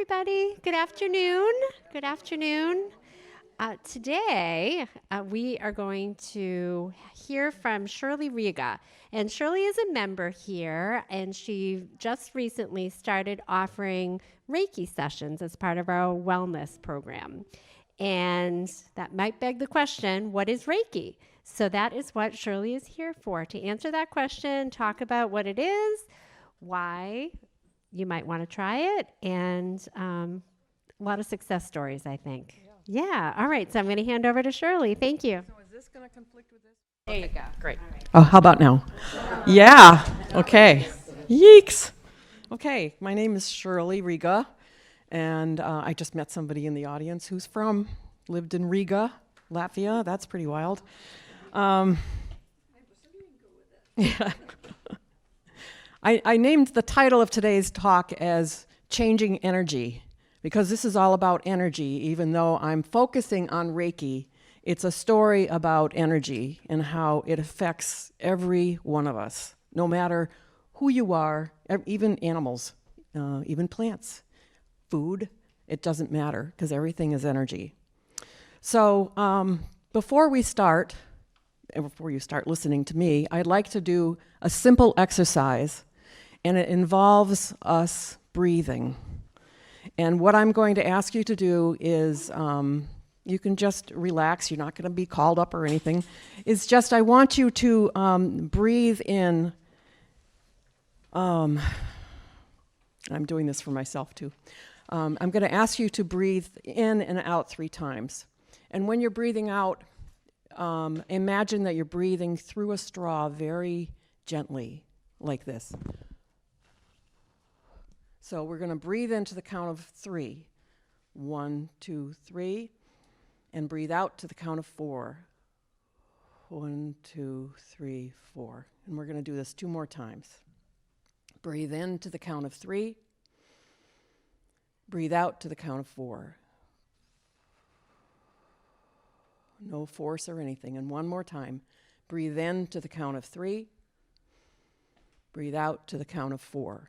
everybody. Good afternoon. Good afternoon. Today, we are going to hear from Shirley Riga. And Shirley is a member here, and she just recently started offering Reiki sessions as part of our wellness program. And that might beg the question, what is Reiki? So that is what Shirley is here for, to answer that question, talk about what it is, why you might want to try it, and a lot of success stories, I think. Yeah. All right. So I'm going to hand over to Shirley. Thank you. So is this going to conflict with this? There you go. Great. Oh, how about now? Yeah. Okay. Yeeks. Okay. My name is Shirley Riga, and I just met somebody in the audience who's lived in Riga, Latvia. That's pretty wild. Yeah. I named the title of today's talk as Changing Energy, because this is all about energy. Even though I'm focusing on Reiki, it's a story about energy and how it affects every one of us, no matter who you are, even animals, even plants, food. It doesn't matter, because everything is energy. So before you start listening to me, I'd like to do a simple exercise, and it involves us breathing. And what I'm going to ask you to do is, you can just relax, you're not going to be called up or anything. It's just, I want you to breathe in. I'm doing this for myself too. I'm going to ask you to breathe in and out 3 times. And when you're breathing out, imagine that you're breathing through a straw very gently, like this. So we're going to breathe into the count of 3. 1, 2, 3. And breathe out to the count of 4. 1, 2, 3, 4. And we're going to do this 2 more times. Breathe in to the count of 3. Breathe out to the count of 4. No force or anything. And 1 more time. Breathe in to the count of 3. Breathe out to the count of 4.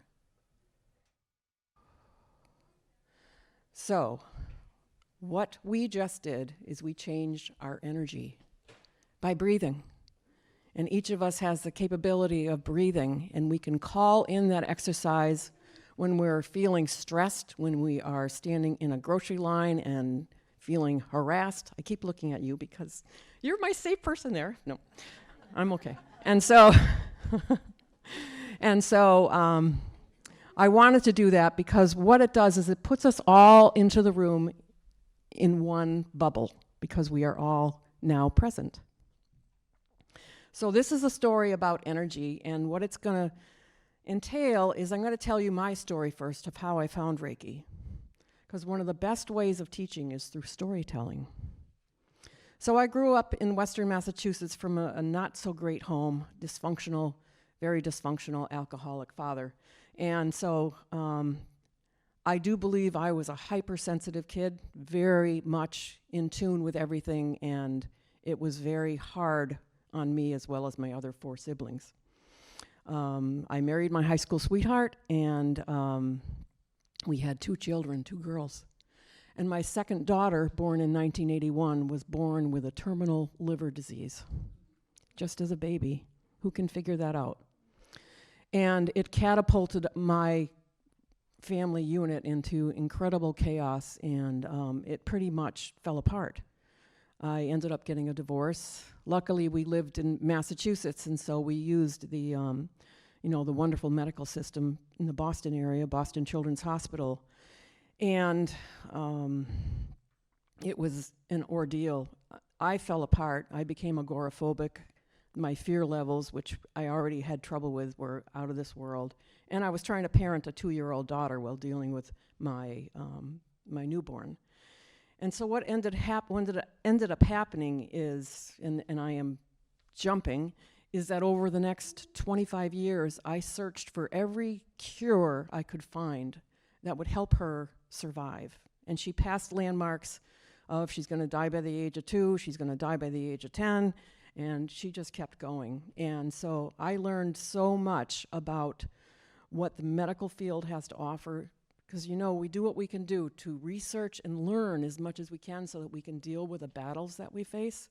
So, what we just did is we changed our energy by breathing. And each of us has the capability of breathing, and we can call in that exercise when we're feeling stressed, when we are standing in a grocery line and feeling harassed. I keep looking at you because you're my safe person there. No, I'm okay. And so, I wanted to do that because what it does is it puts us all into the room in one bubble, because we are all now present. So this is a story about energy, and what it's going to entail is I'm going to tell you my story first of how I found Reiki, because one of the best ways of teaching is through storytelling. So I grew up in Western Massachusetts from a not so great home, very dysfunctional alcoholic father. And so I do believe I was a hypersensitive kid, very much in tune with everything, and it was very hard on me as well as my other 4 siblings. I married my high school sweetheart, and we had 2 children, 2 girls. And my second daughter, born in 1981, was born with a terminal liver disease, just as a baby. Who can figure that out? And it catapulted my family unit into incredible chaos, and it pretty much fell apart. I ended up getting a divorce. Luckily, we lived in Massachusetts, and so we used the wonderful medical system in the Boston area, Boston Children's Hospital. And it was an ordeal. I fell apart. I became agoraphobic. My fear levels, which I already had trouble with, were out of this world. And I was trying to parent a 2-year-old daughter while dealing with my newborn. And so what ended up happening is, and I am jumping, is that over the next 25 years, I searched for every cure I could find that would help her survive. And she passed landmarks of she's going to die by the age of 2, she's going to die by the age of 10, and she just kept going. And so I learned so much about what the medical field has to offer, because we do what we can do to research and learn as much as we can so that we can deal with the battles that we face.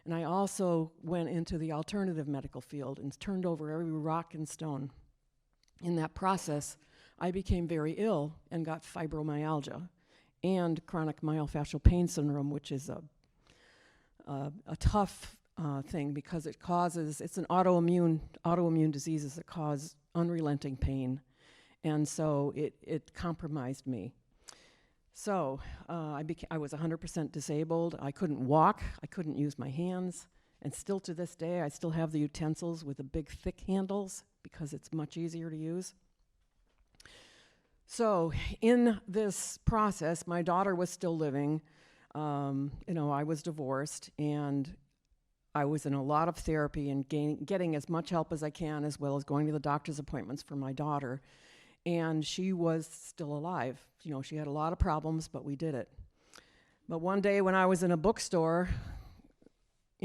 And I also went into the alternative medical field and turned over every rock and stone. In that process, I became very ill and got fibromyalgia and chronic myofascial pain syndrome, which is a tough thing because it's an autoimmune diseases that cause unrelenting pain. And so it compromised me. So I was 100% disabled. I couldn't walk. I couldn't use my hands. And still to this day, I still have the utensils with the big, thick handles because it's much easier to use. So in this process, my daughter was still living. I was divorced, and I was in a lot of therapy and getting as much help as I can, as well as going to the doctor's appointments for my daughter. And she was still alive. She had a lot of problems, but we did it. But one day when I was in a bookstore,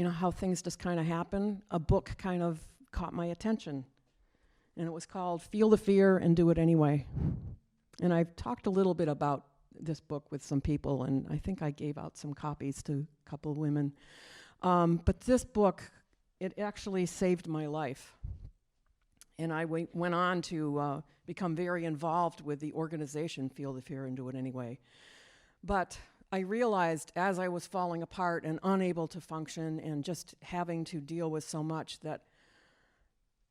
how things just kind of happen, a book kind of caught my attention. And it was called Feel the Fear and Do It Anyway. And I've talked a little bit about this book with some people, and I think I gave out some copies to a couple of women. But this book, it actually saved my life. And I went on to become very involved with the organization Feel the Fear and Do It Anyway. But I realized as I was falling apart and unable to function and just having to deal with so much that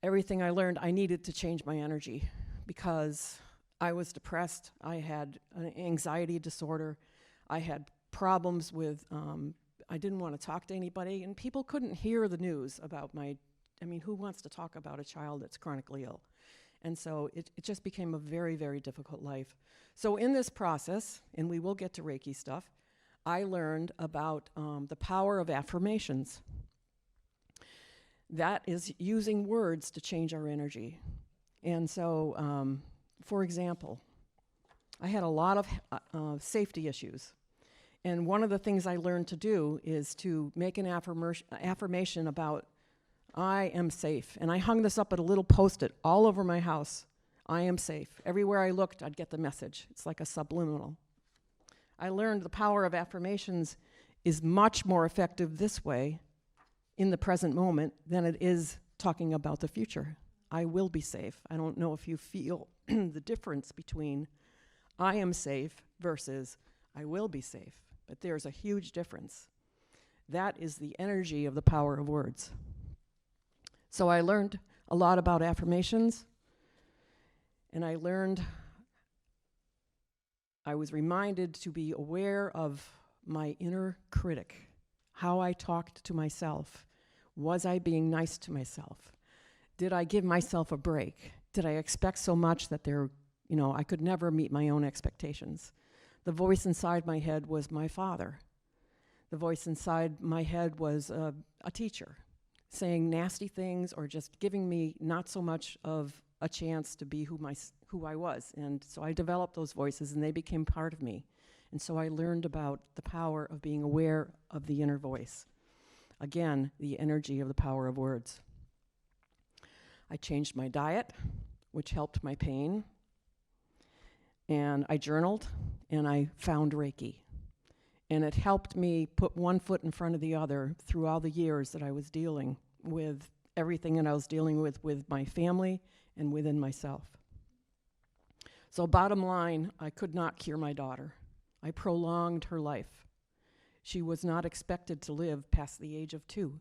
everything I learned, I needed to change my energy because I was depressed. I had an anxiety disorder. I had problems with, I didn't want to talk to anybody, and people couldn't hear the news about who wants to talk about a child that's chronically ill? And so it just became a very, very difficult life. So in this process, and we will get to Reiki stuff, I learned about the power of affirmations. That is using words to change our energy. And so, for example, I had a lot of safety issues. And one of the things I learned to do is to make an affirmation about I am safe. And I hung this up at a little Post-it all over my house. I am safe. Everywhere I looked, I'd get the message. It's like a subliminal. I learned the power of affirmations is much more effective this way in the present moment than it is talking about the future. I will be safe. I don't know if you feel the difference between I am safe versus I will be safe, but there's a huge difference. That is the energy of the power of words. So I learned a lot about affirmations, and I was reminded to be aware of my inner critic, how I talked to myself. Was I being nice to myself? Did I give myself a break? Did I expect so much that I could never meet my own expectations? The voice inside my head was my father. The voice inside my head was a teacher, saying nasty things or just giving me not so much of a chance to be who I was. And so I developed those voices, and they became part of me. And so I learned about the power of being aware of the inner voice. Again, the energy of the power of words. I changed my diet, which helped my pain. And I journaled, and I found Reiki. And it helped me put one foot in front of the other through all the years that I was dealing with everything that I was dealing with my family and within myself. So bottom line, I could not cure my daughter. I prolonged her life. She was not expected to live past the age of 2.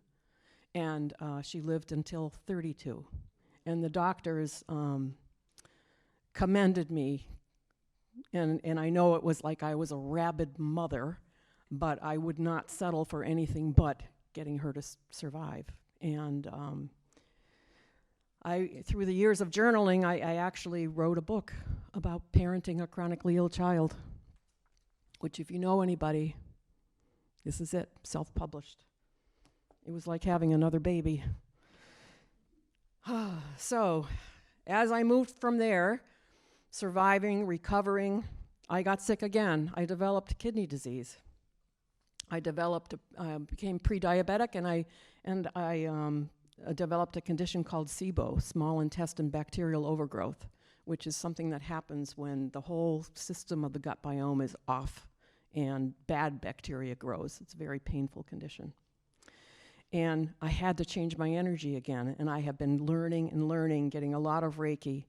And she lived until 32. And the doctors commended me. And I know it was like I was a rabid mother, but I would not settle for anything but getting her to survive. And through the years of journaling, I actually wrote a book about parenting a chronically ill child, which if you know anybody, this is it, self-published. It was like having another baby. So, as I moved from there, surviving, recovering, I got sick again. I developed kidney disease. I became pre-diabetic, and I developed a condition called SIBO, small intestine bacterial overgrowth, which is something that happens when the whole system of the gut biome is off and bad bacteria grows. It's a very painful condition. And I had to change my energy again, and I have been learning and learning, getting a lot of Reiki.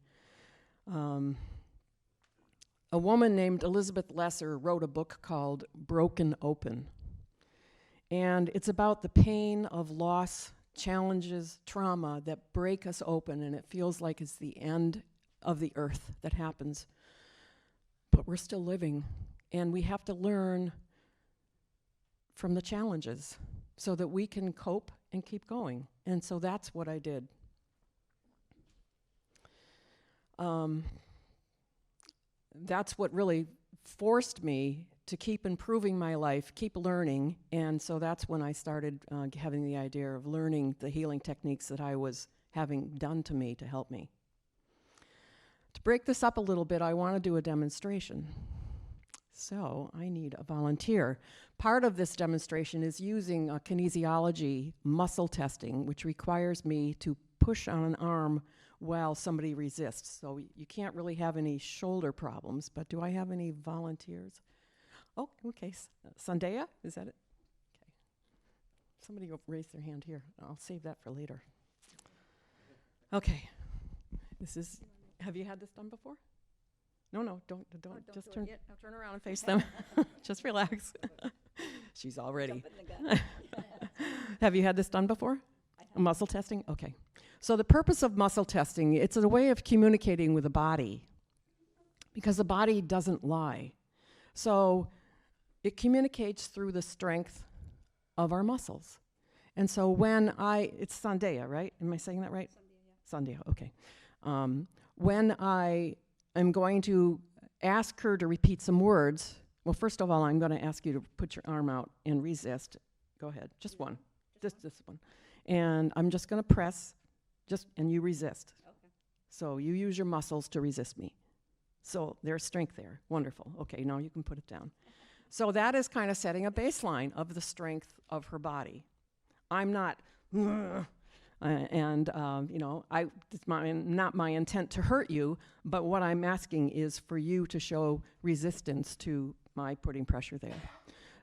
A woman named Elizabeth Lesser wrote a book called Broken Open. And it's about the pain of loss, challenges, trauma that break us open, and it feels like it's the end of the earth that happens. But we're still living, and we have to learn from the challenges so that we can cope and keep going. And so that's what I did. That's what really forced me to keep improving my life, keep learning, and so that's when I started having the idea of learning the healing techniques that I was having done to me to help me. To break this up a little bit, I want to do a demonstration. So I need a volunteer. Part of this demonstration is using kinesiology muscle testing, which requires me to push on an arm while somebody resists. So you can't really have any shoulder problems, but do I have any volunteers? Oh, okay. Sandhya, is that it? Okay. Somebody go raise their hand here. I'll save that for later. Okay. This is, have you had this done before? No, don't just turn around and face them. Just relax. She's all ready. Have you had this done before? Muscle testing? Okay. So the purpose of muscle testing, it's a way of communicating with the body because the body doesn't lie. So it communicates through the strength of our muscles. And so when it's Sandhya, right? Am I saying that right? Sandhya, okay. When I am going to ask her to repeat some words, well, first of all, I'm going to ask you to put your arm out and resist. Go ahead, just one, just this one. And I'm just going to press, and you resist. Okay. So you use your muscles to resist me. So there's strength there. Wonderful. Okay, now you can put it down. So that is kind of setting a baseline of the strength of her body. I'm not, it's not my intent to hurt you, but what I'm asking is for you to show resistance to my putting pressure there.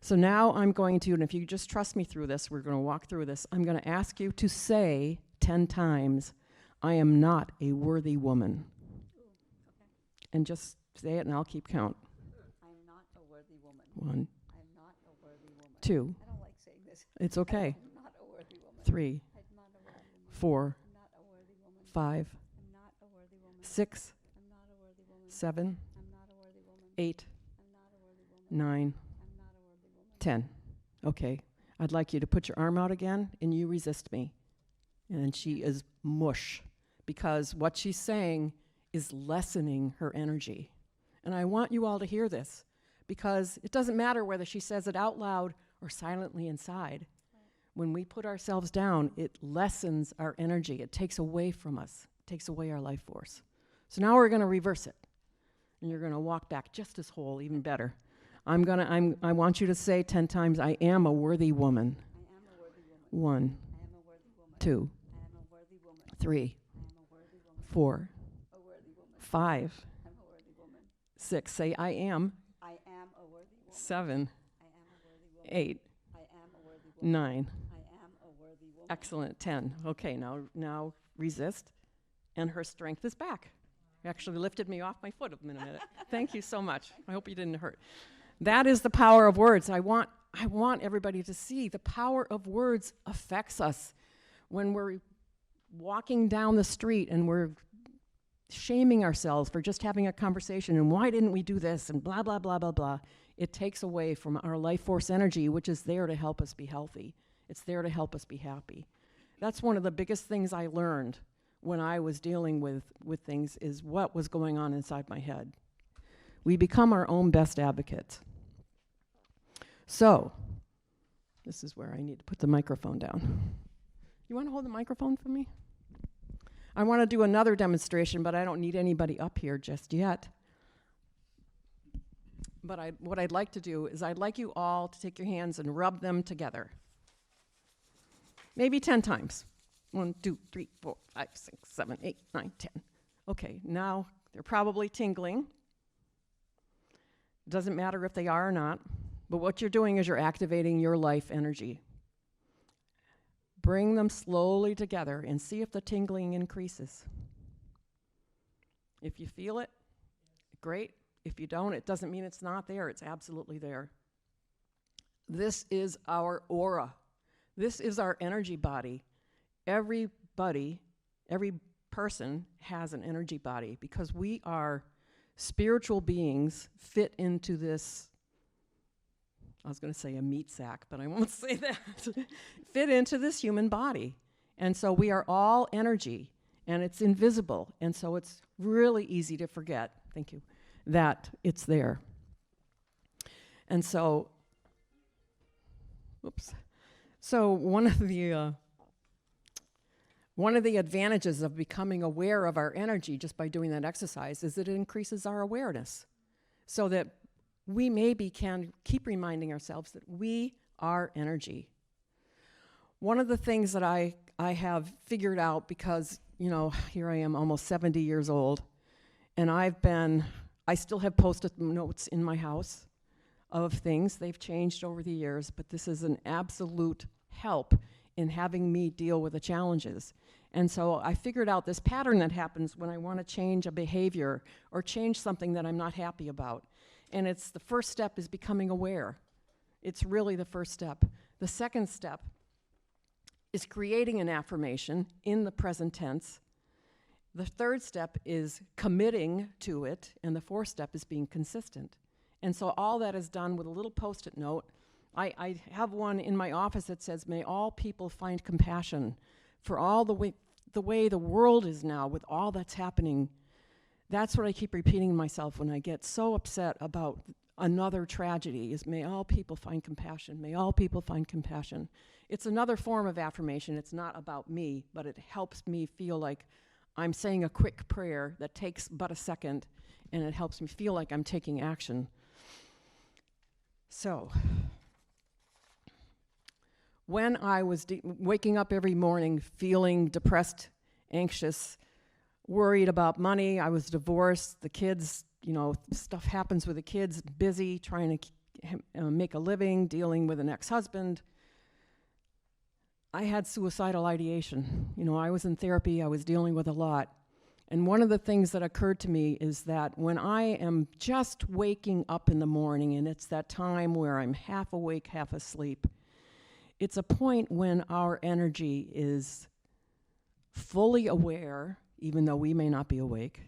So now I'm going to, and if you just trust me through this, we're going to walk through this. I'm going to ask you to say 10 times, I am not a worthy woman. Ooh, okay. And just say it and I'll keep count. I'm not a worthy woman. 1, I'm not a worthy woman. 2. I don't like saying this. It's okay. I'm not a worthy woman. 3, I'm not a worthy woman. 4, I'm not a worthy woman. 5, I'm not a worthy woman. 6, I'm not a worthy woman. 7, I'm not a worthy woman. 8, I'm not a worthy woman. 9, I'm not a worthy woman. 10. Okay. I'd like you to put your arm out again and you resist me. And she is mush because what she's saying is lessening her energy. And I want you all to hear this because it doesn't matter whether she says it out loud or silently inside. Right. When we put ourselves down, it lessens our energy. It takes away from us, it takes away our life force. So now we're going to reverse it. And you're going to walk back just as whole, even better. I want you to say 10 times, I am a worthy woman. I am a worthy woman. 1, I am a worthy woman. 2, I am a worthy woman. 3, I am a worthy woman. 4, A worthy woman. 5, I'm a worthy woman. 6, say I am. I am a worthy woman. 7, I am a worthy woman. 8, I am a worthy woman. 9. I am a worthy woman. Excellent. 10. Okay, now resist. And her strength is back. You actually lifted me off my foot a minute. Thank you so much. I hope you didn't hurt. That is the power of words. I want everybody to see the power of words affects us. When we're walking down the street and we're shaming ourselves for just having a conversation and why didn't we do this and blah, blah, blah, blah, blah, it takes away from our life force energy, which is there to help us be healthy. It's there to help us be happy. That's one of the biggest things I learned when I was dealing with things is what was going on inside my head. We become our own best advocates. So, this is where I need to put the microphone down. You want to hold the microphone for me? I want to do another demonstration, but I don't need anybody up here just yet. But what I'd like to do is I'd like you all to take your hands and rub them together. Maybe 10 times. 1, 2, 3, 4, 5, 6, 7, 8, 9, 10. Okay, now They're probably tingling. Doesn't matter if they are or not. But what you're doing is you're activating your life energy. Bring them slowly together and see if the tingling increases. If you feel it, great. If you don't, it doesn't mean it's not there. It's absolutely there. This is our aura. This is our energy body. Everybody, every person has an energy body because we are spiritual beings fit into this, I was going to say a meat sack, but I won't say that, fit into this human body. And so we are all energy, and it's invisible, and so it's really easy to forget, thank you, that it's there. And so, so one of the advantages of becoming aware of our energy just by doing that exercise is that it increases our awareness so that we maybe can keep reminding ourselves that we are energy. One of the things that I have figured out because, you know, here I am almost 70 years old, and I still have Post-it notes in my house of things. They've changed over the years, but this is an absolute help in having me deal with the challenges. And so I figured out this pattern that happens when I want to change a behavior or change something that I'm not happy about. And it's the first step is becoming aware. It's really the first step. The second step is creating an affirmation in the present tense. The third step is committing to it. And the fourth step is being consistent. And so all that is done with a little Post-it note. I have one in my office that says, may all people find compassion for all the way the world is now with all that's happening. That's what I keep repeating to myself when I get so upset about another tragedy is may all people find compassion. May all people find compassion. It's another form of affirmation. It's not about me, but it helps me feel like I'm saying a quick prayer that takes but a second, and it helps me feel like I'm taking action. So, when I was waking up every morning feeling depressed, anxious, worried about money, I was divorced, the kids, you know, stuff happens with the kids, busy, trying to make a living, dealing with an ex-husband. I had suicidal ideation. You know, I was in therapy, I was dealing with a lot. And one of the things that occurred to me is that when I am just waking up in the morning, and it's that time where I'm half awake, half asleep, it's a point when our energy is fully aware, even though we may not be awake,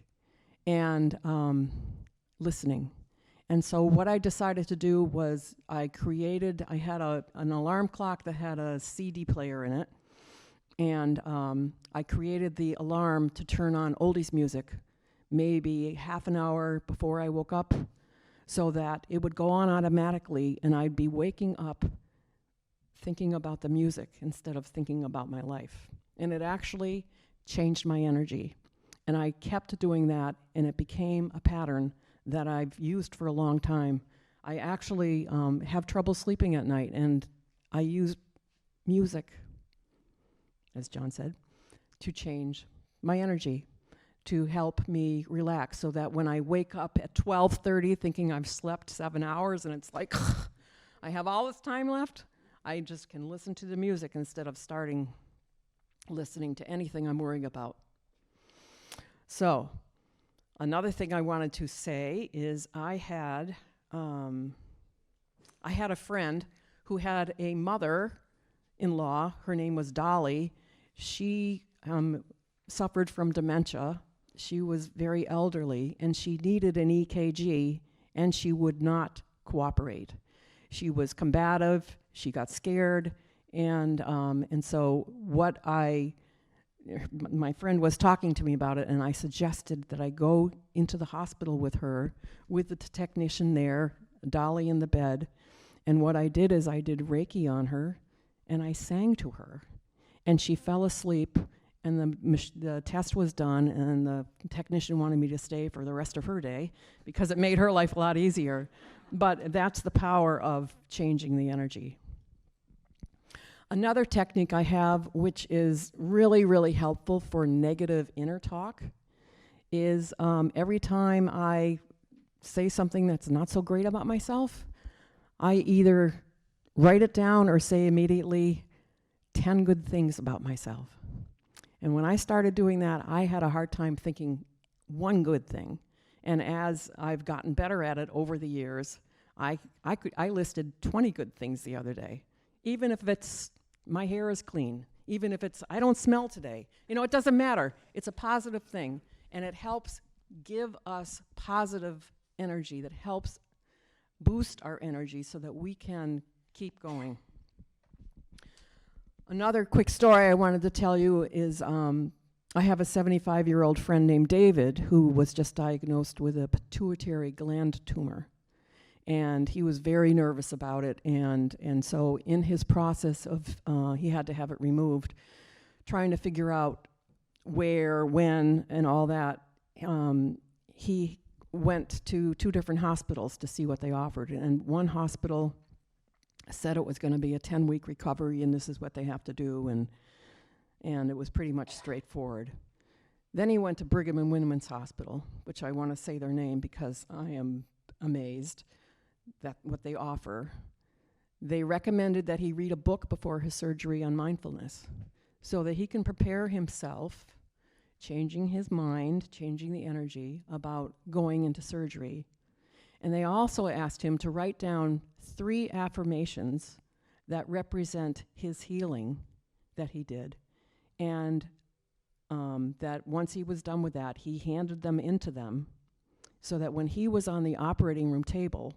and listening. And so what I decided to do was I had an alarm clock that had a CD player in it, and I created the alarm to turn on oldies music maybe half an hour before I woke up so that it would go on automatically and I'd be waking up thinking about the music instead of thinking about my life. And it actually changed my energy. And I kept doing that, and it became a pattern that I've used for a long time. I actually have trouble sleeping at night, and I use music, as John said, to change my energy, to help me relax, so that when I wake up at 12:30 thinking I've slept 7 hours and it's like, I have all this time left, I just can listen to the music instead of listening to anything I'm worrying about. So, another thing I wanted to say is I had a friend who had a mother-in-law. Her name was Dolly. She suffered from dementia. She was very elderly, and she needed an EKG, and she would not cooperate. She was combative. She got scared, and so my friend was talking to me about it, and I suggested that I go into the hospital with her, with the technician there, Dolly in the bed, and what I did is I did Reiki on her, and I sang to her, and she fell asleep, and the test was done, and the technician wanted me to stay for the rest of her day because it made her life a lot easier. But that's the power of changing the energy. Another technique I have, which is really, really helpful for negative inner talk, is every time I say something that's not so great about myself, I either write it down or say immediately 10 good things about myself. And when I started doing that, I had a hard time thinking one good thing. And as I've gotten better at it over the years, I listed 20 good things the other day. Even if it's my hair is clean, even if it's I don't smell today. You know, it doesn't matter. It's a positive thing. And it helps give us positive energy that helps boost our energy so that we can keep going. Another quick story I wanted to tell you is I have a 75-year-old friend named David who was just diagnosed with a pituitary gland tumor. And he was very nervous about it. And so in his process of, he had to have it removed, trying to figure out where, when, and all that, he went to 2 different hospitals to see what they offered. And one hospital said it was going to be a 10-week recovery, and this is what they have to do, and it was pretty much straightforward. Then he went to Brigham and Women's Hospital, which I want to say their name because I am amazed that what they offer. They recommended that he read a book before his surgery on mindfulness so that he can prepare himself, changing his mind, changing the energy about going into surgery. And they also asked him to write down 3 affirmations that represent his healing that he did. And that once he was done with that, he handed them into them so that when he was on the operating room table,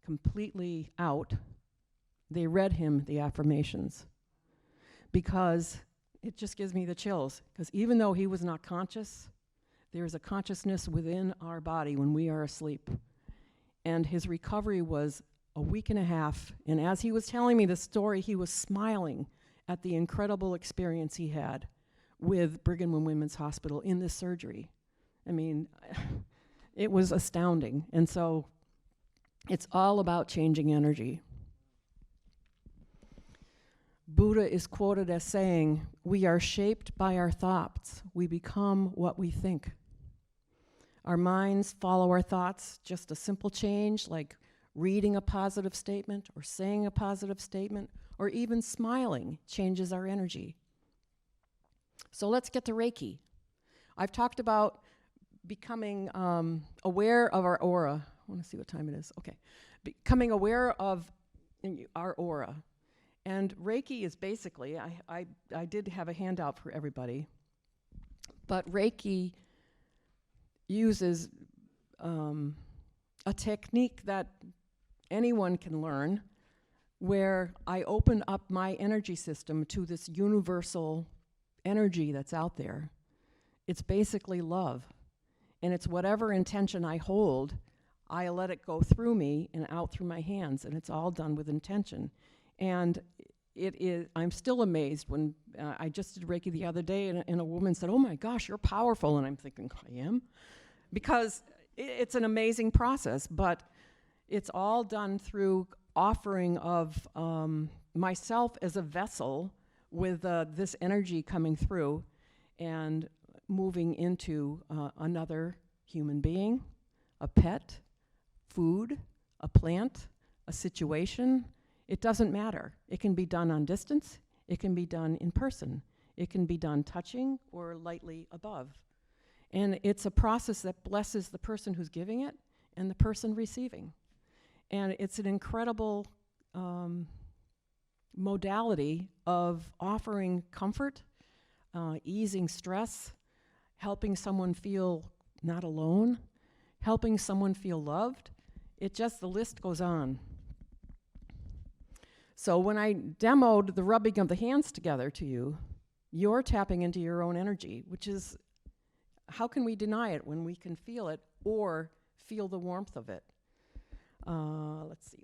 completely out, they read him the affirmations. Because it just gives me the chills. Because even though he was not conscious, there is a consciousness within our body when we are asleep. And his recovery was a week and a half. And as he was telling me the story, he was smiling at the incredible experience he had with Brigham and Women's Hospital in this surgery. I mean, it was astounding. And so it's all about changing energy. Buddha is quoted as saying, "We are shaped by our thoughts. We become what we think." Our minds follow our thoughts. Just a simple change like reading a positive statement or saying a positive statement or even smiling changes our energy. So let's get to Reiki. I've talked about becoming aware of our aura. I want to see what time it is. Okay. Becoming aware of our aura. And Reiki is basically, I did have a handout for everybody, but Reiki uses a technique that anyone can learn where I open up my energy system to this universal energy that's out there. It's basically love. And it's whatever intention I hold, I let it go through me and out through my hands, and it's all done with intention. And I'm still amazed when I just did Reiki the other day, and a woman said, "Oh my gosh, you're powerful." And I'm thinking, I am? Because it's an amazing process, but it's all done through offering of myself as a vessel with this energy coming through and moving into another human being, a pet, food, a plant, a situation. It doesn't matter. It can be done on distance. It can be done in person. It can be done touching or lightly above. And it's a process that blesses the person who's giving it and the person receiving. And it's an incredible modality of offering comfort, easing stress, helping someone feel not alone, helping someone feel loved. The list goes on. So when I demoed the rubbing of the hands together to you, you're tapping into your own energy, which is, how can we deny it when we can feel it or feel the warmth of it? Let's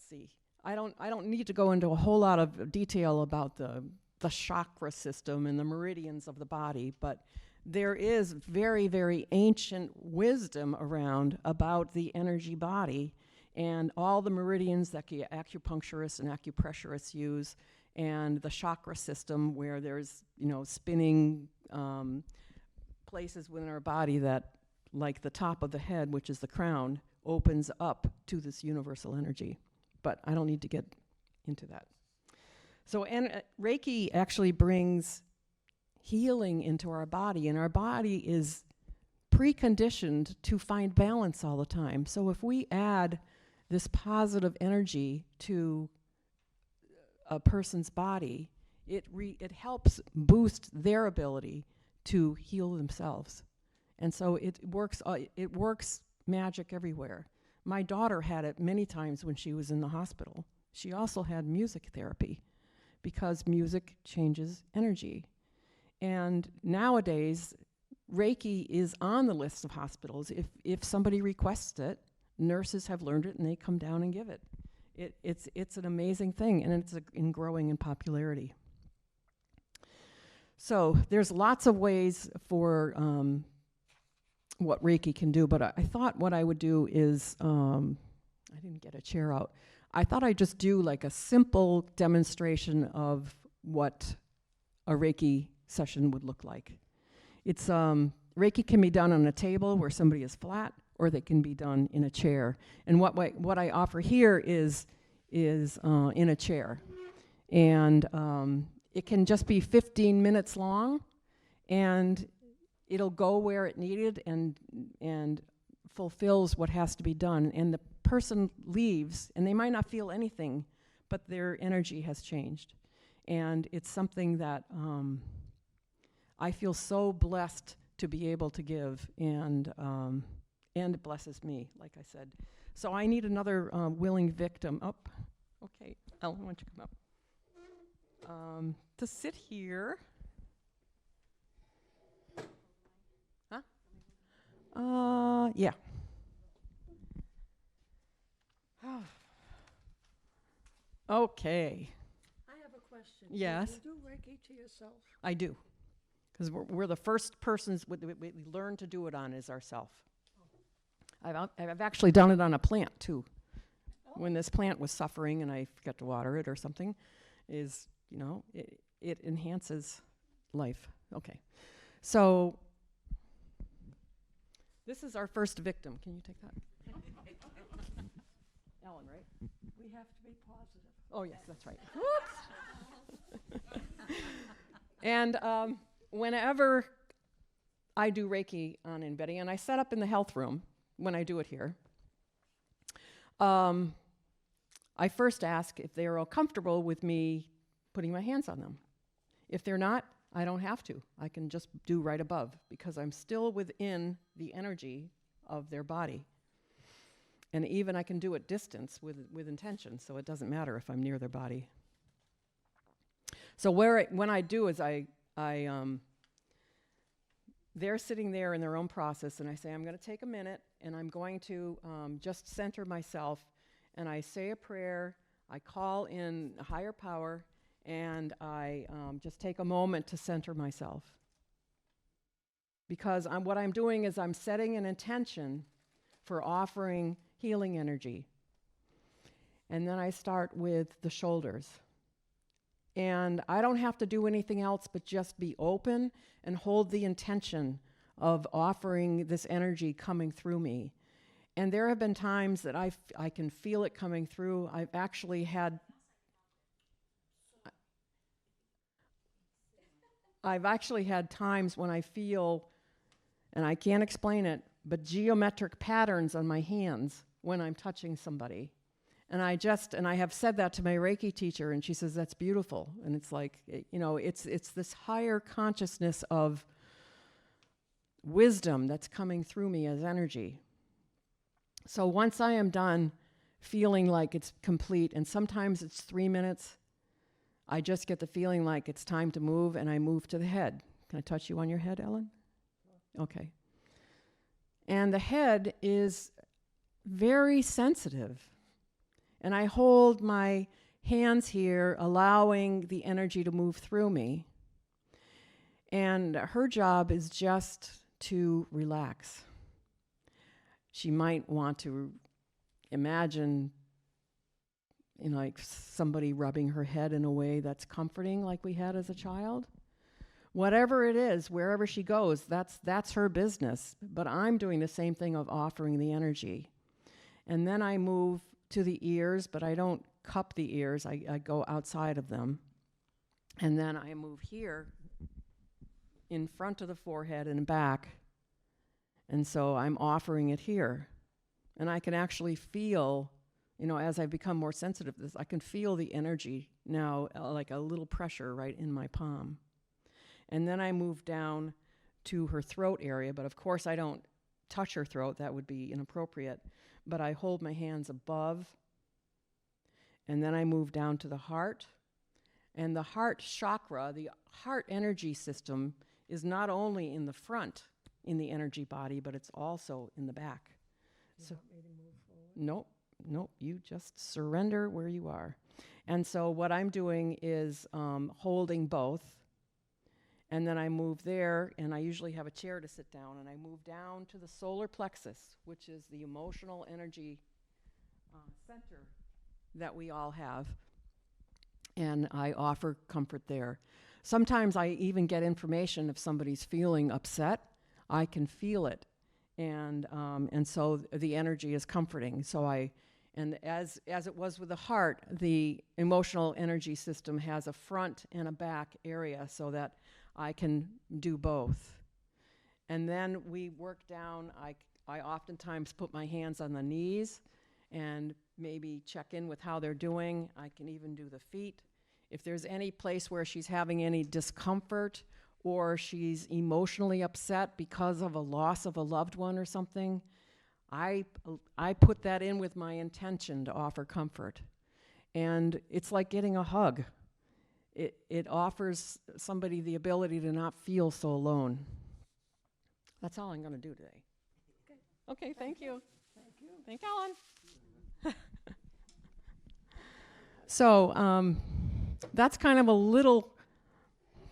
see. I don't need to go into a whole lot of detail about the chakra system and the meridians of the body, but there is very, very ancient wisdom around about the energy body and all the meridians that acupuncturists and acupressurists use, and the chakra system where there's, spinning places within our body that, like the top of the head, which is the crown, opens up to this universal energy. But I don't need to get into that. So Reiki actually brings healing into our body, and our body is preconditioned to find balance all the time. So if we add this positive energy to a person's body, it helps boost their ability to heal themselves. And so it works magic everywhere. My daughter had it many times when she was in the hospital. She also had music therapy because music changes energy. And nowadays, Reiki is on the list of hospitals. If somebody requests it, nurses have learned it and they come down and give it. It's an amazing thing, and it's growing in popularity. So there's lots of ways for what Reiki can do, but I thought what I would do is, I didn't get a chair out. I thought I'd just do like a simple demonstration of what a Reiki session would look like. It's Reiki can be done on a table where somebody is flat, or they can be done in a chair. And what I offer here is in a chair, and it can just be 15 minutes long, and it'll go where it needed and fulfills what has to be done. And the person leaves, and they might not feel anything, but their energy has changed. And it's something that I feel so blessed to be able to give, and it blesses me, like I said. So I need another willing victim. Up. Okay, Ellen, why don't you come up? To sit here. Huh? Yeah. Okay. I have a question. Yes. Do you do Reiki to yourself? I do. Because we're the first persons we learn to do it on is ourself. I've actually done it on a plant too. When this plant was suffering and I forgot to water it or something, it enhances life. Okay. So this is our first victim. Can you take that? Ellen, right? We have to be positive. Oh, yes, that's right. Whoops. And whenever I do Reiki on anybody, and I set up in the health room when I do it here, I first ask if they are all comfortable with me putting my hands on them. If they're not, I don't have to. I can just do right above because I'm still within the energy of their body. And even I can do it distance with intention, so it doesn't matter if I'm near their body. So when I do is they're sitting there in their own process, and I say, I'm going to take a minute, and I'm going to just center myself, and I say a prayer, I call in a higher power, and I just take a moment to center myself. Because what I'm doing is I'm setting an intention for offering healing energy. And then I start with the shoulders. And I don't have to do anything else but just be open and hold the intention of offering this energy coming through me. And there have been times that I can feel it coming through. I've actually had times when I feel, and I can't explain it, but geometric patterns on my hands when I'm touching somebody. And I have said that to my Reiki teacher, and she says, that's beautiful. And it's like, it's this higher consciousness of wisdom that's coming through me as energy. So once I am done feeling like it's complete, and sometimes it's 3 minutes, I just get the feeling like it's time to move, and I move to the head. Can I touch you on your head, Ellen? Okay. And the head is very sensitive. And I hold my hands here, allowing the energy to move through me. And her job is just to relax. She might want to imagine, like somebody rubbing her head in a way that's comforting, like we had as a child. whatever it is, wherever she goes, that's her business. But I'm doing the same thing of offering the energy. And then I move to the ears, but I don't cup the ears. I go outside of them. And then I move here in front of the forehead and back. And so I'm offering it here. And I can actually feel, as I become more sensitive to this, I can feel the energy now, like a little pressure right in my palm. And then I move down to her throat area, but of course I don't touch her throat. That would be inappropriate. But I hold my hands above. And then I move down to the heart. And the heart chakra, the heart energy system, is not only in the front in the energy body, but it's also in the back. So, nope, you just surrender where you are. And so what I'm doing is holding both, and then I move there, and I usually have a chair to sit down, and I move down to the solar plexus, which is the emotional energy center that we all have, and I offer comfort there. Sometimes I even get information if somebody's feeling upset. I can feel it, and so the energy is comforting. And as it was with the heart, the emotional energy system has a front and a back area so that I can do both. And then we work down. I oftentimes put my hands on the knees and maybe check in with how they're doing. I can even do the feet. If there's any place where she's having any discomfort or she's emotionally upset because of a loss of a loved one or something, I put that in with my intention to offer comfort. And it's like getting a hug. It offers somebody the ability to not feel so alone. That's all I'm going to do today. Okay, thank you. Thank you. Thank Ellen. So that's kind of a little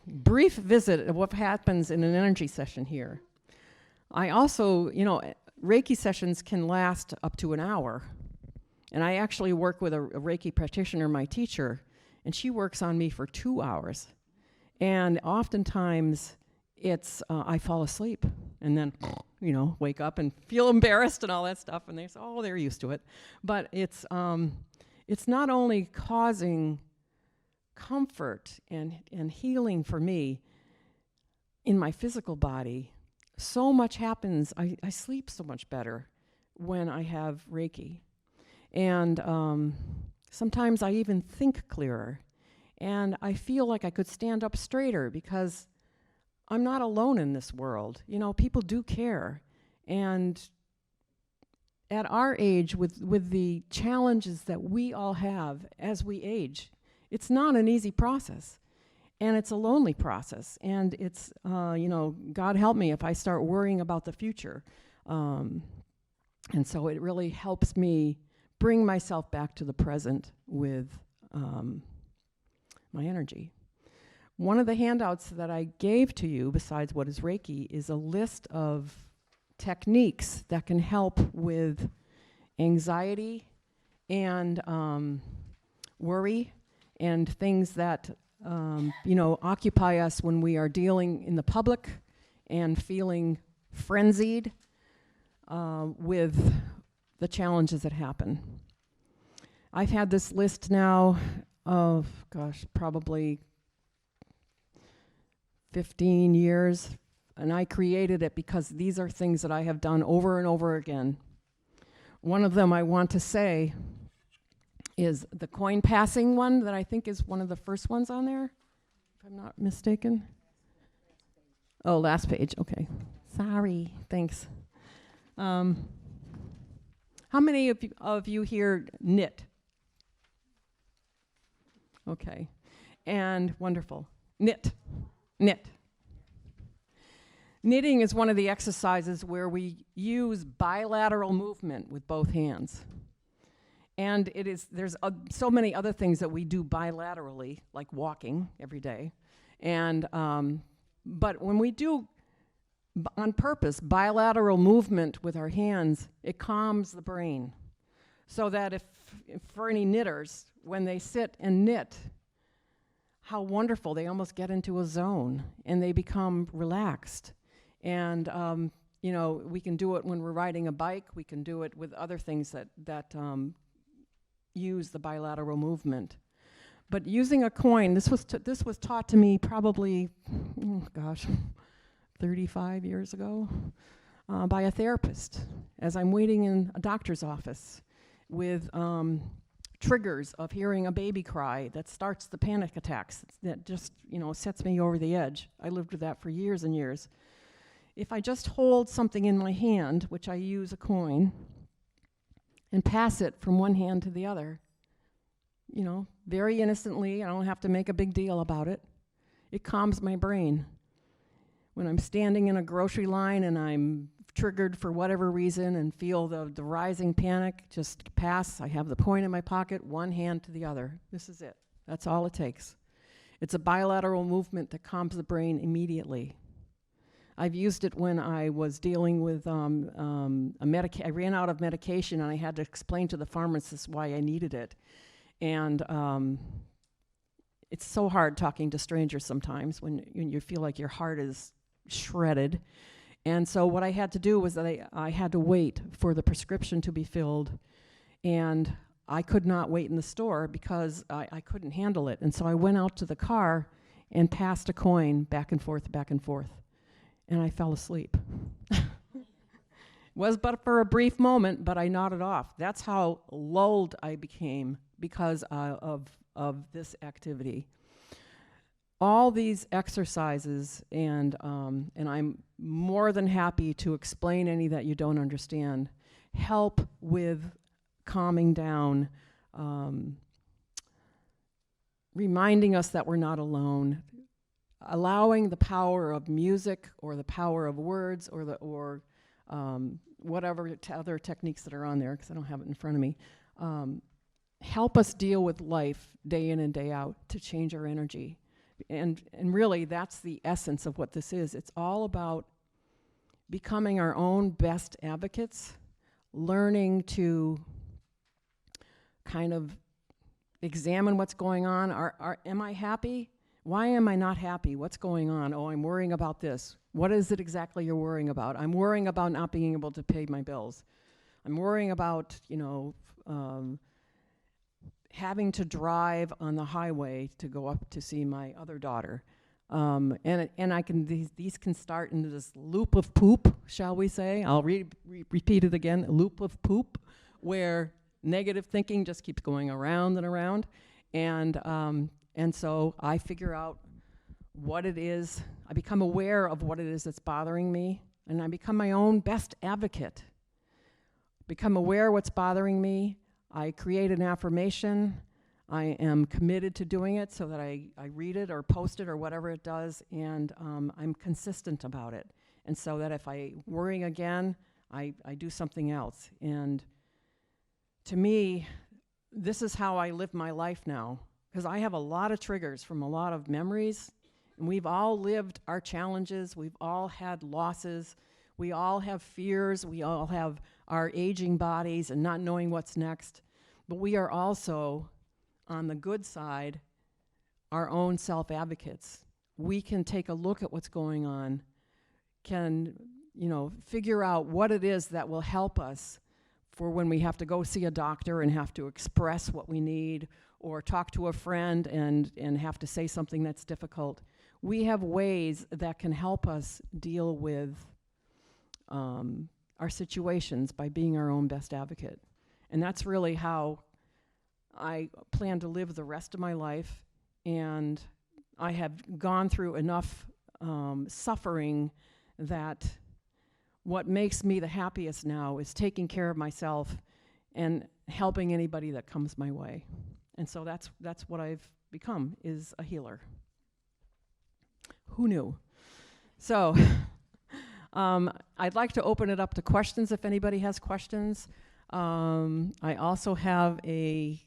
brief visit of what happens in an energy session here. I also, Reiki sessions can last up to an hour. And I actually work with a Reiki practitioner, my teacher, and she works on me for 2 hours. And oftentimes it's, I fall asleep and then, wake up and feel embarrassed and all that stuff. And they say, oh, they're used to it. But it's not only causing comfort and healing for me in my physical body. So much happens. I sleep so much better when I have Reiki. And sometimes I even think clearer. And I feel like I could stand up straighter because I'm not alone in this world. People do care. And at our age, with the challenges that we all have as we age, it's not an easy process. And it's a lonely process. And it's, God help me if I start worrying about the future. And so it really helps me bring myself back to the present with my energy. One of the handouts that I gave to you, besides what is Reiki, is a list of techniques that can help with anxiety and worry and things that occupy us when we are dealing in the public and feeling frenzied with the challenges that happen. I've had this list now of, probably 15 years, and I created it because these are things that I have done over and over again. One of them I want to say is the coin passing one that I think is one of the first ones on there, if I'm not mistaken. Oh, last page, okay. Sorry, thanks. How many of you here knit? Okay, and wonderful. Knit. Knitting is one of the exercises where we use bilateral movement with both hands. And there's so many other things that we do bilaterally, like walking every day. And but when we do on purpose bilateral movement with our hands, it calms the brain. So that if for any knitters, when they sit and knit, how wonderful. They almost get into a zone and they become relaxed. And, you know, we can do it when we're riding a bike. We can do it with other things that use the bilateral movement. But using a coin, this was taught to me probably, 35 years ago by a therapist as I'm waiting in a doctor's office with triggers of hearing a baby cry that starts the panic attacks that just, you know, sets me over the edge. I lived with that for years and years. If I just hold something in my hand, which I use a coin, and pass it from one hand to the other, you know, very innocently, I don't have to make a big deal about it. It calms my brain. When I'm standing in a grocery line and I'm triggered for whatever reason and feel the rising panic, just pass. I have the coin in my pocket, one hand to the other. This is it. That's all it takes. It's a bilateral movement that calms the brain immediately. I've used it when I was dealing with I ran out of medication and I had to explain to the pharmacist why I needed it. And it's so hard talking to strangers sometimes when you feel like your heart is shredded. And so what I had to do was that I had to wait for the prescription to be filled. And I could not wait in the store because I couldn't handle it. And so I went out to the car and passed a coin back and forth, and I fell asleep. Was but for a brief moment, but I nodded off. That's how lulled I became because of this activity. All these exercises, and I'm more than happy to explain any that you don't understand, help with calming down, reminding us that we're not alone, allowing the power of music or the power of words or whatever other techniques that are on there, because I don't have it in front of me, help us deal with life day in and day out to change our energy. And really, that's the essence of what this is. It's all about becoming our own best advocates, learning to kind of examine what's going on. Am I happy? Why am I not happy? What's going on? Oh, I'm worrying about this. What is it exactly you're worrying about? I'm worrying about not being able to pay my bills. I'm worrying about, having to drive on the highway to go up to see my other daughter. And I can, these can start into this loop of poop, shall we say. I'll repeat it again, a loop of poop, where negative thinking just keeps going around and around. And so I figure out what it is. I become aware of what it is that's bothering me, and I become my own best advocate. Become aware what's bothering me. I create an affirmation. I am committed to doing it so that I read it or post it or whatever it does, and I'm consistent about it. And so that if I'm worrying again, I do something else. And to me, this is how I live my life now, because I have a lot of triggers from a lot of memories, and we've all lived our challenges. We've all had losses. We all have fears. We all have our aging bodies and not knowing what's next. But we are also, on the good side, our own self-advocates. We can take a look at what's going on, can, figure out what it is that will help us for when we have to go see a doctor and have to express what we need, or talk to a friend and have to say something that's difficult. We have ways that can help us deal with our situations by being our own best advocate. And that's really how I plan to live the rest of my life. And I have gone through enough suffering that what makes me the happiest now is taking care of myself and helping anybody that comes my way. And so that's what I've become, is a healer. Who knew? So I'd like to open it up to questions if anybody has questions. I also have a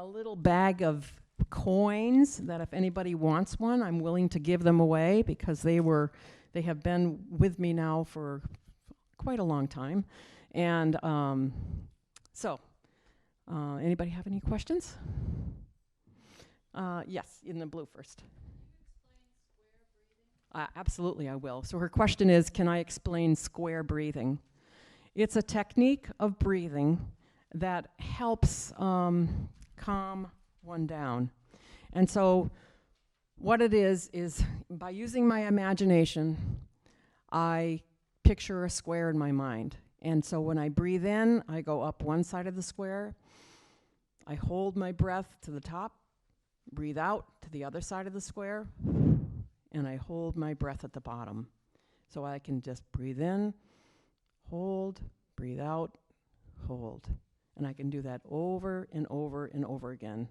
little bag of coins that if anybody wants one, I'm willing to give them away, because they have been with me now for quite a long time. And so anybody have any questions? Yes, in the blue first. Absolutely, I will. So her question is, can I explain square breathing? It's a technique of breathing that helps calm one down. And so what it is by using my imagination, I picture a square in my mind. And so when I breathe in, I go up one side of the square. I hold my breath to the top, breathe out to the other side of the square, and I hold my breath at the bottom. So I can just breathe in, hold, breathe out, hold. And I can do that over and over and over again.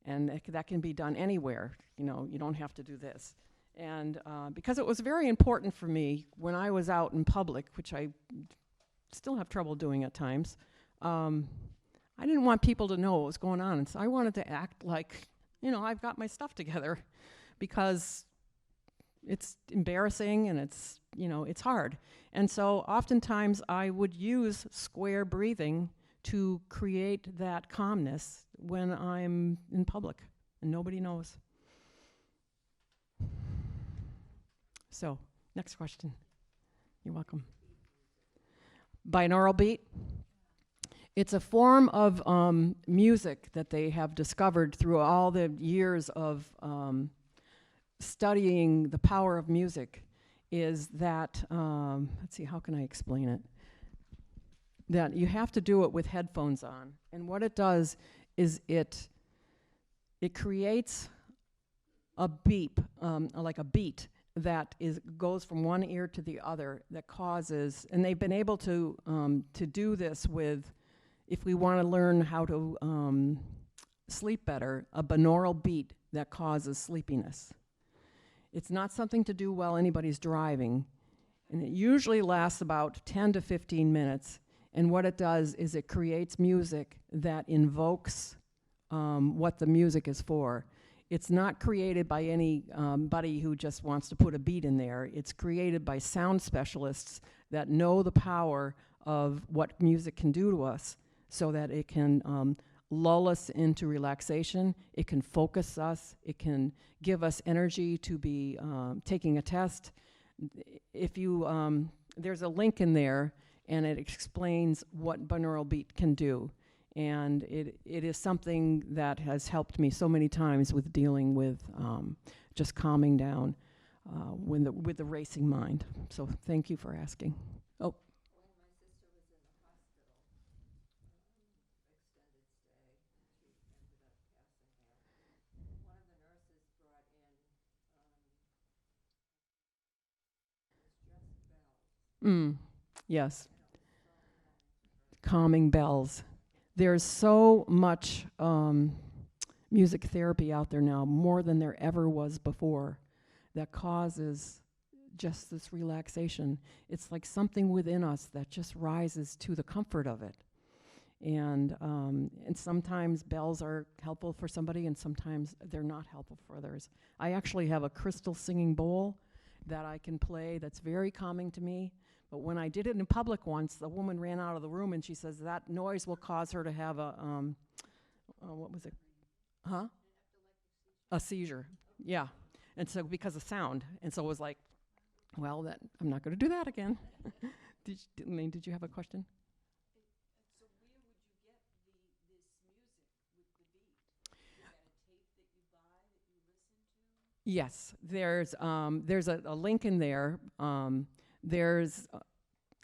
And that can be done anywhere. You know, you don't have to do this. And because it was very important for me when I was out in public, which I still have trouble doing at times, I didn't want people to know what was going on. And so I wanted to act like, you know, I've got my stuff together, because it's embarrassing and it's, you know, it's hard. And so oftentimes I would use square breathing to create that calmness when I'm in public and nobody knows. So, next question. You're welcome. Binaural beat. It's a form of music that they have discovered through all the years of studying the power of music. Is that, let's see, how can I explain it? That you have to do it with headphones on. And what it does is it creates a beep, like a beat, that goes from one ear to the other, that causes, and they've been able to do this with, if we want to learn how to sleep better, a binaural beat that causes sleepiness. It's not something to do while anybody's driving, and it usually lasts about 10 to 15 minutes, and what it does is it creates music that invokes what the music is for. It's not created by anybody who just wants to put a beat in there. It's created by sound specialists that know the power of what music can do to us, so that it can lull us into relaxation, it can focus us, it can give us energy to be taking a test. If you, there's a link in there, and it explains what binaural beat can do. And it is something that has helped me so many times with dealing with just calming down with the racing mind. So thank you for asking. Oh. Yes. Calming bells. There's so much music therapy out there now, more than there ever was before, that causes just this relaxation. It's like something within us that just rises to the comfort of it. And sometimes bells are helpful for somebody, and sometimes they're not helpful for others. I actually have a crystal singing bowl that I can play that's very calming to me. But when I did it in public once, the woman ran out of the room, and she says that noise will cause her to have a, what was it? Huh? A seizure. Yeah. And so because of sound. And so it was like, well, that I'm not going to do that again. Did you have a question? So where would you get this music with the beat? Is that a tape that you buy that you listen to? Yes, there's a link in there. There's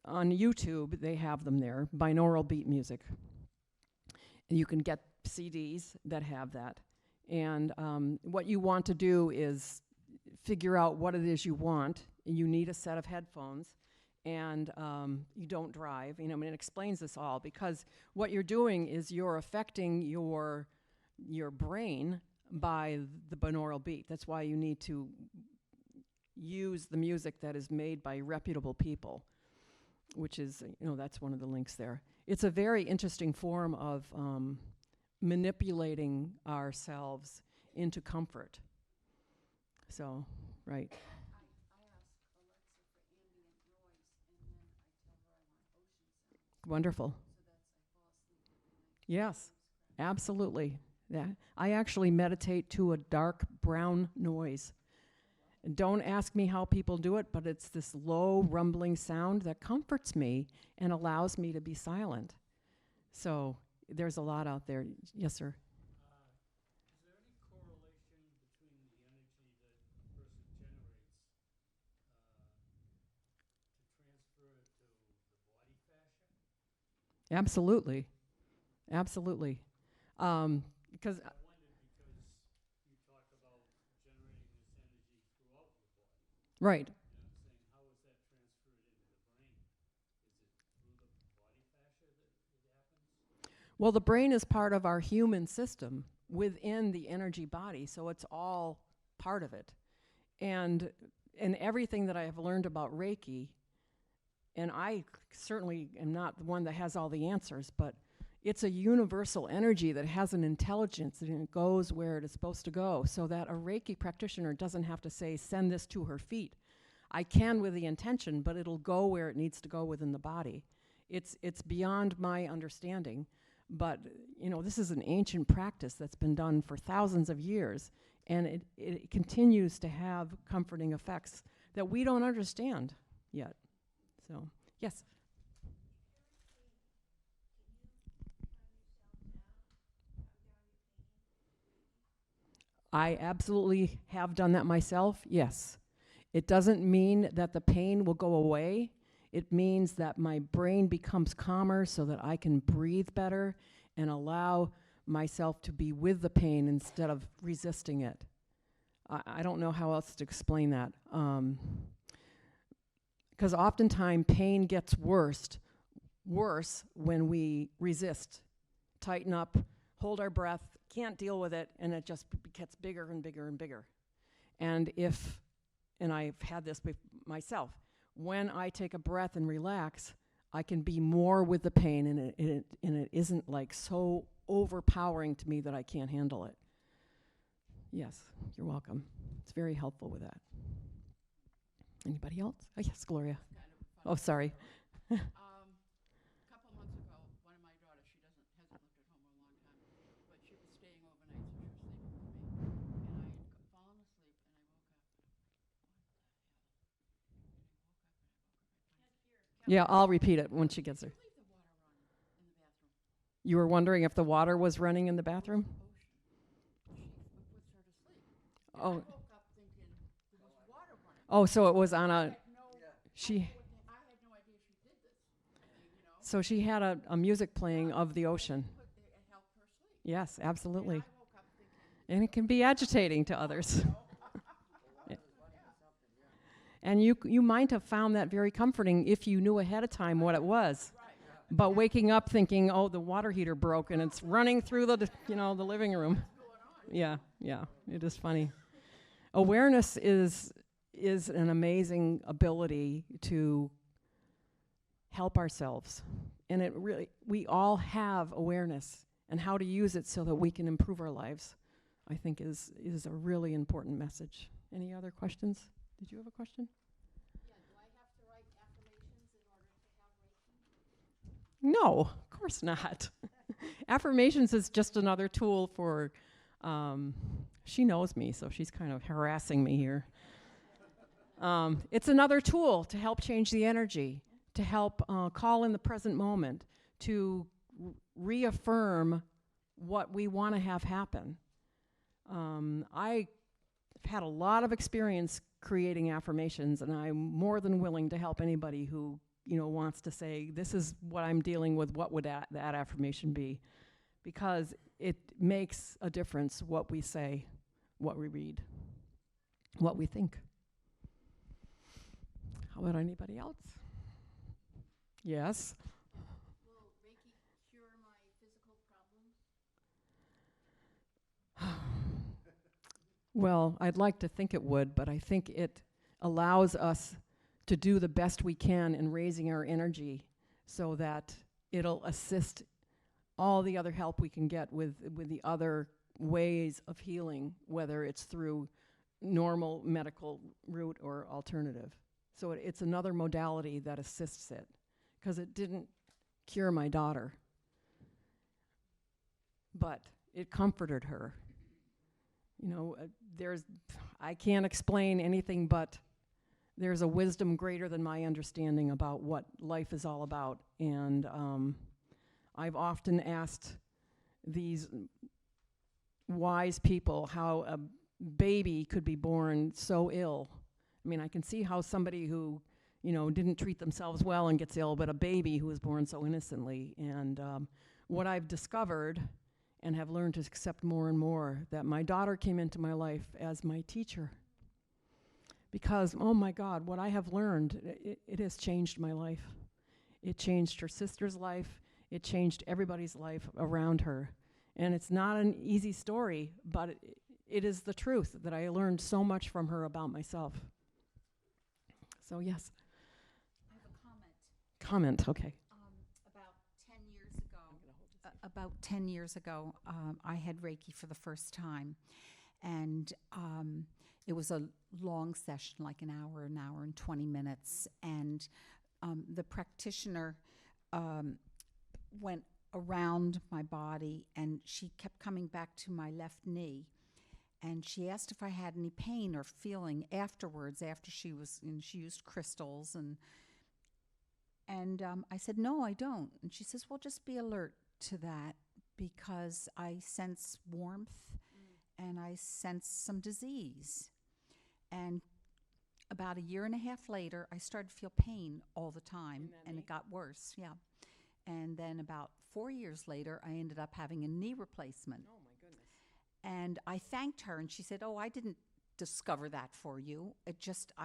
on YouTube, they have them there, binaural beat music. And you can get CDs that have that. And what you want to do is figure out what it is you want. You need a set of headphones, and you don't drive. You know, I mean, it explains this all, because what you're doing is you're affecting your brain by the binaural beat. That's why you need to use the music that is made by reputable people, which is, you know, that's one of the links there. It's a very interesting form of manipulating ourselves into comfort. So, right. I ask Alexa for ambient noise, and then I tell her I want ocean sounds. Wonderful. So that's, I fall asleep. Yes, absolutely. Yeah, I actually meditate to a dark brown noise. And don't ask me how people do it, but it's this low rumbling sound that comforts me and allows me to be silent. So there's a lot out there. Yes, sir. Is there any correlation between the energy that a person generates to transfer it to the body fascia? Absolutely. Absolutely. Because, I wondered because you talk about generating this energy throughout your body. right. And I'm saying, how is that transferred into the brain? Is it through the body fascia that it happens? Well, the brain is part of our human system within the energy body, so it's all part of it. And everything that I have learned about Reiki, and I certainly am not the one that has all the answers, but it's a universal energy that has an intelligence and it goes where it is supposed to go, so that a Reiki practitioner doesn't have to say, send this to her feet. I can with the intention, but it'll go where it needs to go within the body. It's beyond my understanding, but this is an ancient practice that's been done for thousands of years, and it continues to have comforting effects that we don't understand yet. So, yes. I absolutely have done that myself, yes. It doesn't mean that the pain will go away. It means that my brain becomes calmer so that I can breathe better and allow myself to be with the pain instead of resisting it. I don't know how else to explain that. Because oftentimes pain gets worse when we resist, tighten up, hold our breath, can't deal with it, and it just gets bigger and bigger and bigger. And I've had this myself, when I take a breath and relax, I can be more with the pain, and it isn't like so overpowering to me that I can't handle it. Yes, you're welcome. It's very helpful with that. Anybody else? Oh, yes, Gloria. Oh, sorry. A couple months ago, one of my daughters, she hasn't lived at home a long time, but she was staying overnight, so she was sleeping with me. And I had fallen asleep, and I woke up, and I'm like, what the hell? And I woke up, and I woke up, and I finally Yeah, I'll repeat it when she gets there. leave the water on in the bathroom. You were wondering if the water was running in the bathroom? Ocean. She puts her to sleep. And Oh. I woke up thinking there was water running. Oh, so it was on I a, had no, she, I had no idea she did this. I mean, so she had a music playing of the ocean. It helped her sleep. Yes, absolutely. And I woke up thinking, And it can be agitating to others. And you might have found that very comforting if you knew ahead of time what it was. But waking up thinking, oh, the water heater broke and it's running through the living room. Yeah, it is funny. Awareness is an amazing ability to help ourselves. And we all have awareness, and how to use it so that we can improve our lives, I think is a really important message. Any other questions? Did you have a question? yeah, do I have to write affirmations in order to have Reiki? No, of course not. Affirmations is just another tool for, she knows me, so she's kind of harassing me here. It's another tool to help change the energy, to help call in the present moment, to reaffirm what we want to have happen. I've had a lot of experience creating affirmations, and I'm more than willing to help anybody who wants to say, this is what I'm dealing with, what would that affirmation be? Because it makes a difference what we say, what we read, what we think. How about anybody else? Yes? Will Reiki cure my physical problems? Well, I'd like to think it would, but I think it allows us to do the best we can in raising our energy so that it'll assist all the other help we can get with the other ways of healing, whether it's through normal medical route or alternative. So it's another modality that assists it, because it didn't cure my daughter. But it comforted her. You know, I can't explain anything, but there's a wisdom greater than my understanding about what life is all about. And I've often asked these wise people how a baby could be born so ill. I mean, I can see how somebody who, you know, didn't treat themselves well and gets ill, but a baby who was born so innocently. And what I've discovered and have learned to accept more and more, that my daughter came into my life as my teacher. Because, oh my God, what I have learned, it has changed my life. It changed her sister's life. It changed everybody's life around her. And it's not an easy story, but it is the truth that I learned so much from her about myself. So yes. I have a comment. Comment, okay. About 10 years ago, I had Reiki for the first time, and it was a long session, like an hour and 20 minutes, and the practitioner went around my body, and she kept coming back to my left knee, and she asked if I had any pain or feeling afterwards, after she used crystals, and I said, no, I don't. And she says, well, just be alert to that, because I sense warmth and I sense some disease. And about a year and a half later, I started to feel pain all the time, and it got worse, yeah. And then about 4 years later, I ended up having a knee replacement. Oh my goodness. And I thanked her, and she said, oh, I didn't discover that for you. I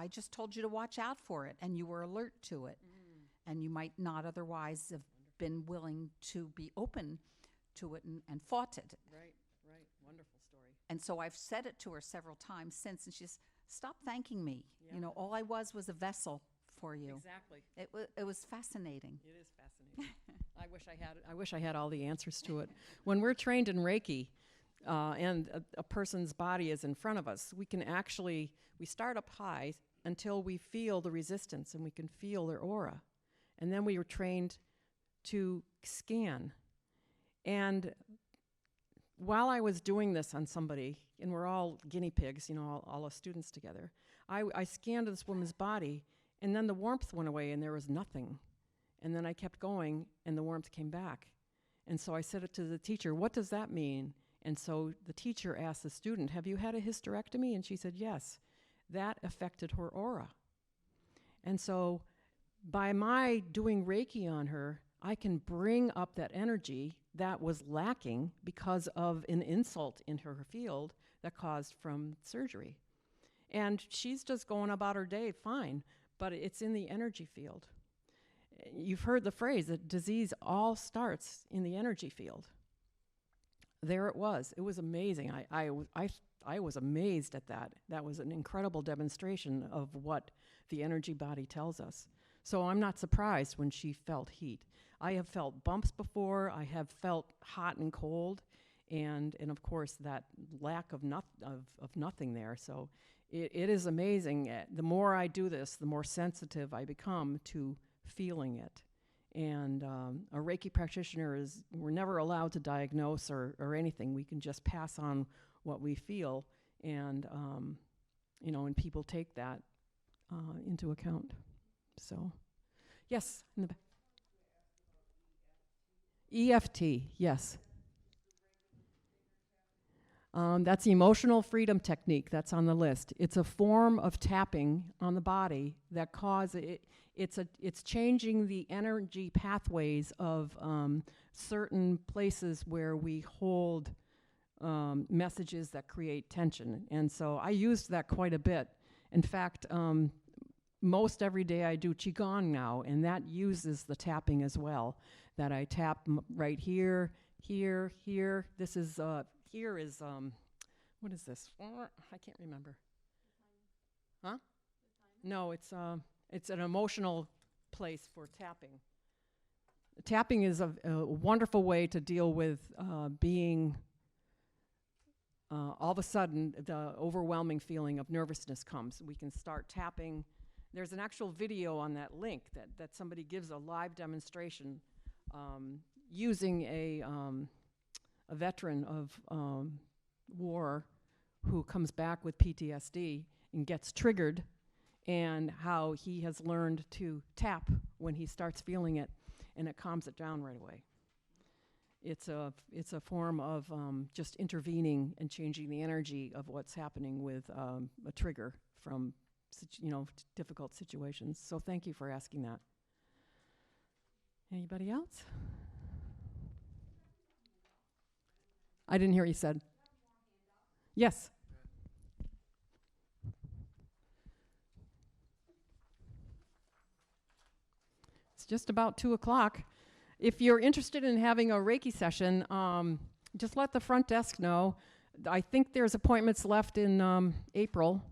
just told you to watch out for it, and you were alert to it. And you might not otherwise have been willing to be open to it and fought it. Right. Wonderful story. And so I've said it to her several times since, and she's, stop thanking me. Yeah. You know, all I was a vessel for you. Exactly. It was fascinating. It is fascinating. I wish I had all the answers to it. When we're trained in Reiki, and a person's body is in front of us, we start up high until we feel the resistance and we can feel their aura. And then we were trained to scan. And while I was doing this on somebody, and we're all guinea pigs, you know, all the students together, I scanned this woman's body, and then the warmth went away and there was nothing. And then I kept going, and the warmth came back. And so I said it to the teacher, what does that mean? And so the teacher asked the student, have you had a hysterectomy? And she said, yes. That affected her aura. And so by my doing Reiki on her, I can bring up that energy that was lacking because of an insult in her field that caused from surgery. And she's just going about her day fine, but it's in the energy field. You've heard the phrase that disease all starts in the energy field. There it was. It was amazing. I was amazed at that. That was an incredible demonstration of what the energy body tells us. So I'm not surprised when she felt heat. I have felt bumps before. I have felt hot and cold, and of course that lack of nothing there. So it is amazing. The more I do this, the more sensitive I become to feeling it. And a Reiki practitioner we're never allowed to diagnose or anything. We can just pass on what we feel, and and people take that into account. So, yes, in the back. EFT, yes. That's the emotional freedom technique. That's on the list. It's a form of tapping on the body that it's changing the energy pathways of certain places where we hold messages that create tension. And so I used that quite a bit. In fact, most every day I do Qigong now, and that uses the tapping as well. That I tap right here, here, here. This is, here is, what is this? I can't remember. Huh? No, it's an emotional place for tapping. Tapping is a wonderful way to deal with being, all of a sudden, the overwhelming feeling of nervousness comes. We can start tapping. There's an actual video on that link that somebody gives a live demonstration using a veteran of war who comes back with PTSD and gets triggered, and how he has learned to tap when he starts feeling it, and it calms it down right away. It's a form of just intervening and changing the energy of what's happening with a trigger from difficult situations. So thank you for asking that. Anybody else? I didn't hear what you said. Yes. It's just about 2 o'clock. If you're interested in having a Reiki session, just let the front desk know. I think there's appointments left in April.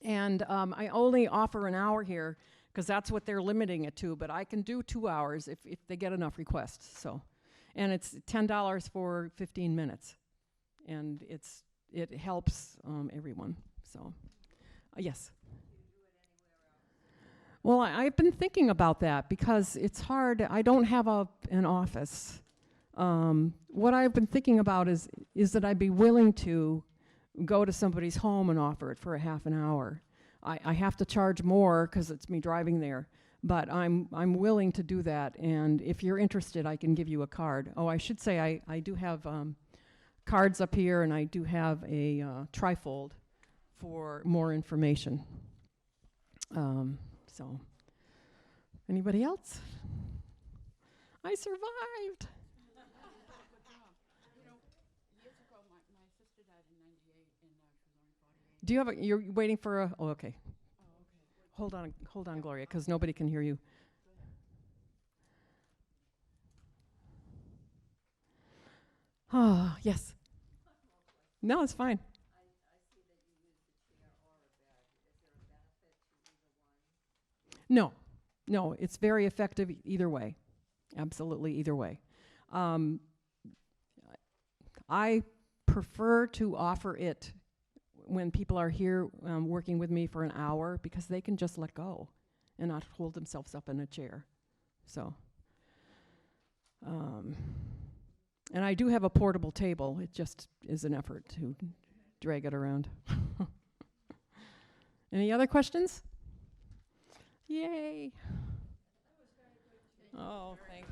And I only offer an hour here because that's what they're limiting it to, but I can do 2 hours if they get enough requests. So, and it's $10 for 15 minutes. And it helps everyone. So, yes. Well, I've been thinking about that because it's hard. I don't have an office. What I've been thinking about is that I'd be willing to go to somebody's home and offer it for a half an hour. I have to charge more because it's me driving there, but I'm willing to do that. And if you're interested, I can give you a card. Oh, I should say I do have cards up here, and I do have a trifold for more information. So, anybody else? I survived. You know, years ago, my sister died in 98, and she was only 48. Do you have you're waiting for a, oh, okay. Oh, okay. Hold on, Gloria, because nobody can hear you. Oh, yes. No, it's fine. No, it's very effective either way. Absolutely either way. I prefer to offer it when people are here working with me for an hour because they can just let go and not hold themselves up in a chair. So, and I do have a portable table. It just is an effort to drag it around. Any other questions? Yay. Oh, thank you.